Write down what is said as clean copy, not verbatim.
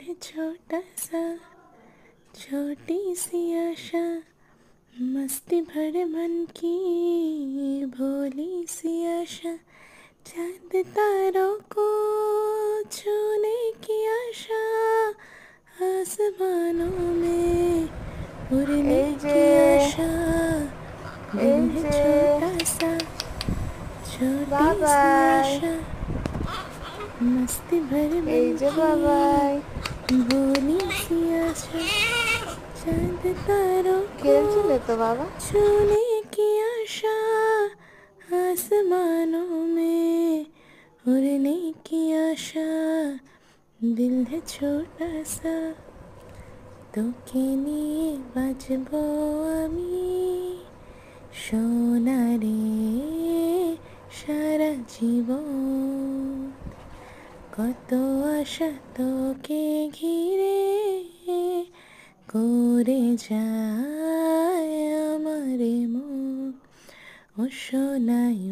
है छोटा सा, छोटी सी आशा, मस्ती भरे मन की भोली सी आशा, चांद तारों को छूने की आशा, आसमानों में उड़ने এই যে की आशा, এই दिल है যে छोटा सा, छोटी सी বাবাই आशा, मस्ती भरे এই मन যে की বাবাই भोली सी आशा, चांद तारों को খেলছিলে তো বাবা छूने की आशा, आसमानों में उड़ने की आशा, दिल है छोटा सा, তোকে নিয়ে বাঁচবো আমি সোনারে সারা জীবন, কত আশা তোকে ঘিরে করে যায় আমার মন, ও সোনায়